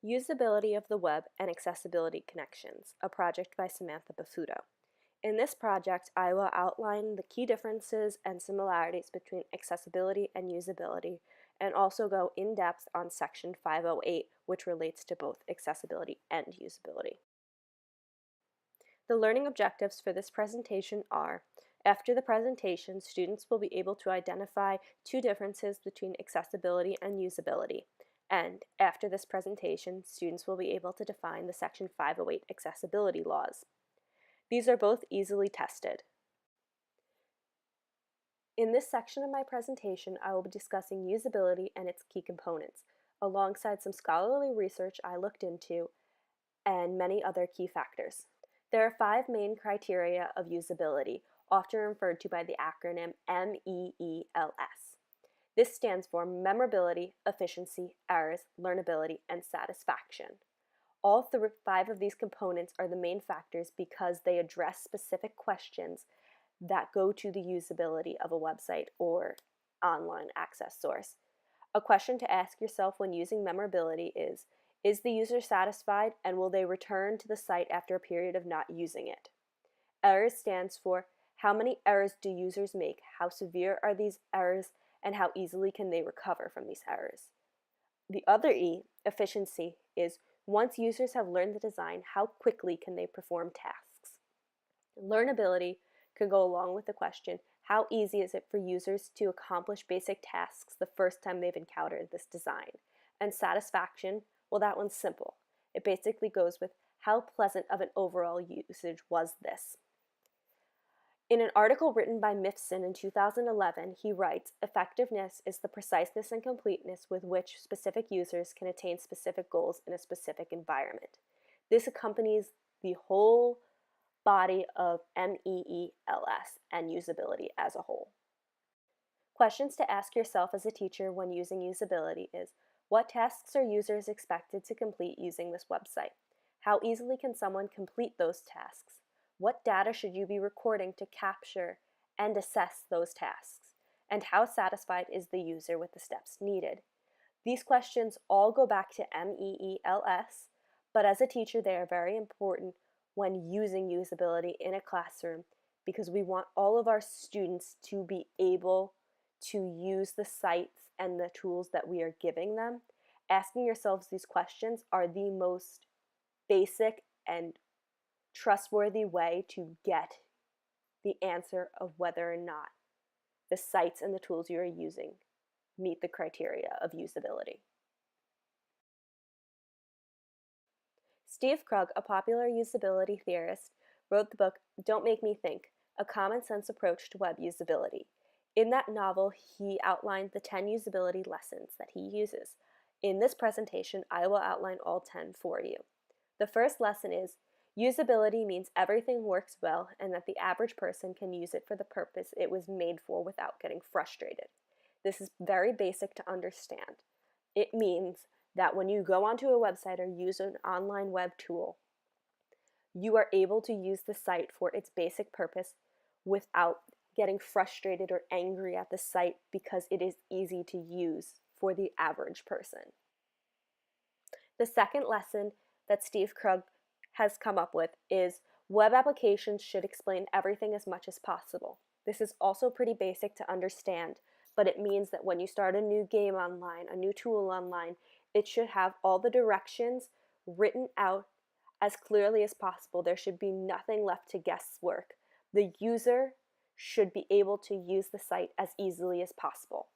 Usability of the Web and Accessibility Connections, a project by Samantha Baffuto. In this project, I will outline the key differences and similarities between accessibility and usability, and also go in depth on Section 508, which relates to both accessibility and usability. The learning objectives for this presentation are: after the presentation, students will be able to identify two differences between accessibility and usability. And after this presentation, students will be able to define the Section 508 accessibility laws. These are both easily tested. In this section of my presentation, I will be discussing usability and its key components, alongside some scholarly research I looked into and many other key factors. There are 5 main criteria of usability, often referred to by the acronym MEELS. This stands for memorability, efficiency, errors, learnability, and satisfaction. All 5 of these components are the main factors because they address specific questions that go to the usability of a website or online access source. A question to ask yourself when using memorability is the user satisfied, and will they return to the site after a period of not using it? Errors stands for how many errors do users make, how severe are these errors, and how easily can they recover from these errors. The other E, efficiency, is once users have learned the design, how quickly can they perform tasks? Learnability could go along with the question, how easy is it for users to accomplish basic tasks the first time they've encountered this design? And satisfaction, well, that one's simple. It basically goes with how pleasant of an overall usage was this. In an article written by Mifson in 2011, he writes, effectiveness is the preciseness and completeness with which specific users can attain specific goals in a specific environment. This accompanies the whole body of MEELS and usability as a whole. Questions to ask yourself as a teacher when using usability is, what tasks are users expected to complete using this website? How easily can someone complete those tasks? What data should you be recording to capture and assess those tasks? And how satisfied is the user with the steps needed? These questions all go back to MEELS, but as a teacher they are very important when using usability in a classroom because we want all of our students to be able to use the sites and the tools that we are giving them. Asking yourselves these questions are the most basic and trustworthy way to get the answer of whether or not the sites and the tools you are using meet the criteria of usability. Steve Krug, a popular usability theorist, wrote the book Don't Make Me Think, A Common Sense Approach to Web Usability. In that novel, he outlined the 10 usability lessons that he uses. In this presentation, I will outline all 10 for you. The first lesson is, usability means everything works well and that the average person can use it for the purpose it was made for without getting frustrated. This is very basic to understand. It means that when you go onto a website or use an online web tool, you are able to use the site for its basic purpose without getting frustrated or angry at the site because it is easy to use for the average person. The second lesson that Steve Krug has come up with is web applications should explain everything as much as possible. This is also pretty basic to understand, but it means that when you start a new game online, a new tool online, it should have all the directions written out as clearly as possible. There should be nothing left to guesswork. The user should be able to use the site as easily as possible.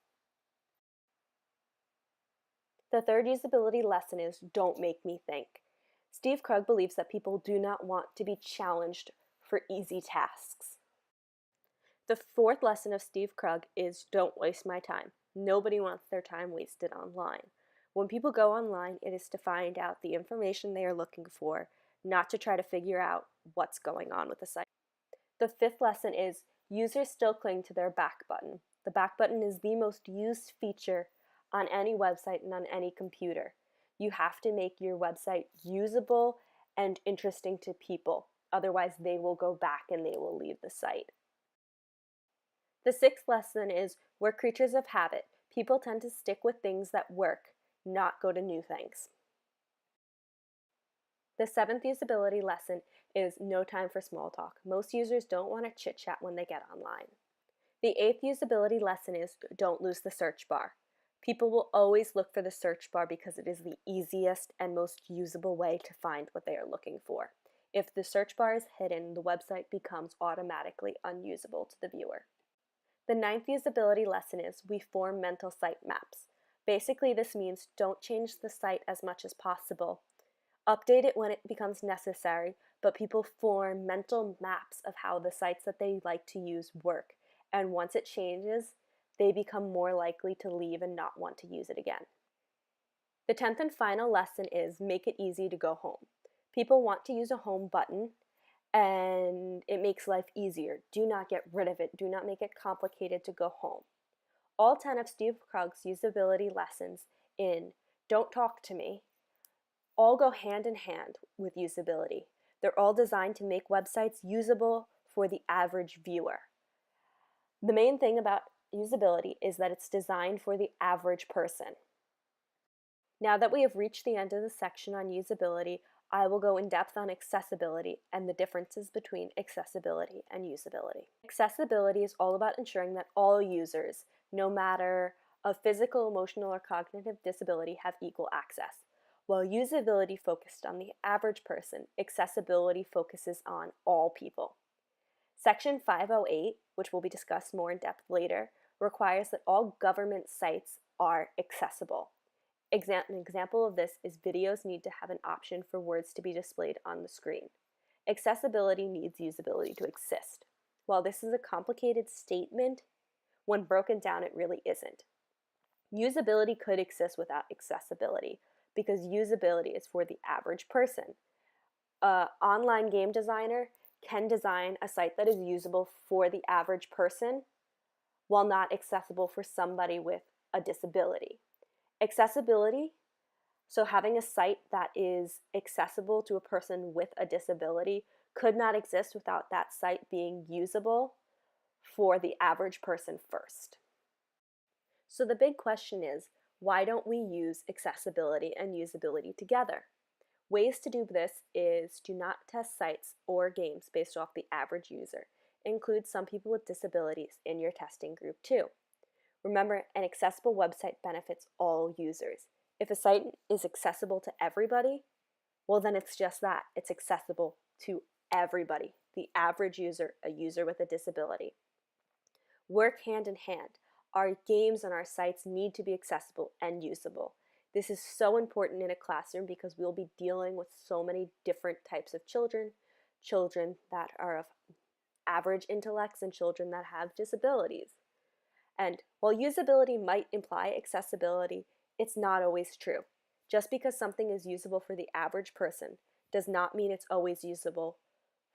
The third usability lesson is don't make me think. Steve Krug believes that people do not want to be challenged for easy tasks. The fourth lesson of Steve Krug is don't waste my time. Nobody wants their time wasted online. When people go online, it is to find out the information they are looking for, not to try to figure out what's going on with the site. The fifth lesson is users still cling to their back button. The back button is the most used feature on any website and on any computer. You have to make your website usable and interesting to people. Otherwise, they will go back and they will leave the site. The sixth lesson is we're creatures of habit. People tend to stick with things that work, not go to new things. The seventh usability lesson is no time for small talk. Most users don't want to chit chat when they get online. The eighth usability lesson is don't lose the search bar. People will always look for the search bar because it is the easiest and most usable way to find what they are looking for. If the search bar is hidden, the website becomes automatically unusable to the viewer. The ninth usability lesson is we form mental site maps. Basically, this means don't change the site as much as possible. Update it when it becomes necessary, but people form mental maps of how the sites that they like to use work. And once it changes, they become more likely to leave and not want to use it again. The 10th and final lesson is make it easy to go home. People want to use a home button, and it makes life easier. Do not get rid of it. Do not make it complicated to go home. All 10 of Steve Krug's usability lessons in Don't Talk to Me all go hand in hand with usability. They're all designed to make websites usable for the average viewer. The main thing about usability is that it's designed for the average person. Now that we have reached the end of the section on usability, I will go in depth on accessibility and the differences between accessibility and usability. Accessibility is all about ensuring that all users, no matter a physical, emotional, or cognitive disability, have equal access. While usability focused on the average person, accessibility focuses on all people. Section 508, which will be discussed more in depth later, requires that all government sites are accessible. An example of this is videos need to have an option for words to be displayed on the screen. Accessibility needs usability to exist. While this is a complicated statement, when broken down, it really isn't. Usability could exist without accessibility, because usability is for the average person. An online game designer can design a site that is usable for the average person while not accessible for somebody with a disability. Accessibility, so having a site that is accessible to a person with a disability, could not exist without that site being usable for the average person first. So the big question is, why don't we use accessibility and usability together? Ways to do this is to not test sites or games based off the average user. Include some people with disabilities in your testing group too. Remember, an accessible website benefits all users. If a site is accessible to everybody, well then it's just that. It's accessible to everybody, the average user, a user with a disability. Work hand in hand. Our games and our sites need to be accessible and usable. This is so important in a classroom because we'll be dealing with so many different types of children that are of average intellects and children that have disabilities. And while usability might imply accessibility, it's not always true. Just because something is usable for the average person does not mean it's always usable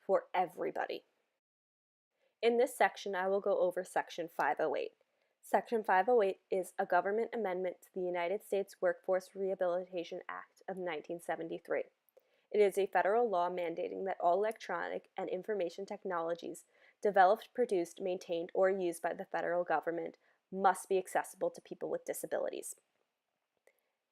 for everybody. In this section, I will go over Section 508. Section 508 is a government amendment to the United States Workforce Rehabilitation Act of 1973. It is a federal law mandating that all electronic and information technologies developed, produced, maintained, or used by the federal government must be accessible to people with disabilities.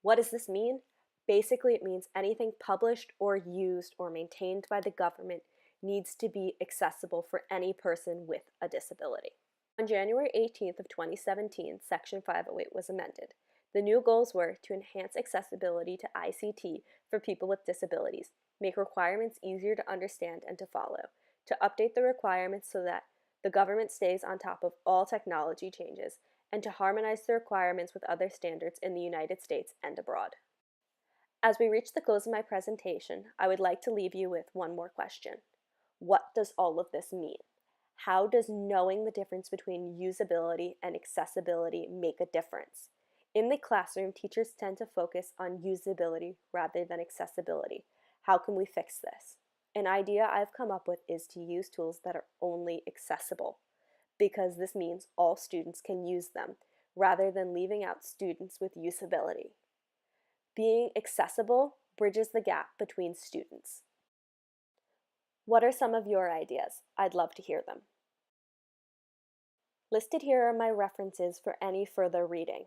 What does this mean? Basically, it means anything published or used or maintained by the government needs to be accessible for any person with a disability. On January 18th of 2017, Section 508 was amended. The new goals were to enhance accessibility to ICT for people with disabilities, make requirements easier to understand and to follow, to update the requirements so that the government stays on top of all technology changes, and to harmonize the requirements with other standards in the United States and abroad. As we reach the close of my presentation, I would like to leave you with one more question. What does all of this mean? How does knowing the difference between usability and accessibility make a difference? In the classroom, teachers tend to focus on usability rather than accessibility. How can we fix this? An idea I've come up with is to use tools that are only accessible, because this means all students can use them, rather than leaving out students with usability. Being accessible bridges the gap between students. What are some of your ideas? I'd love to hear them. Listed here are my references for any further reading.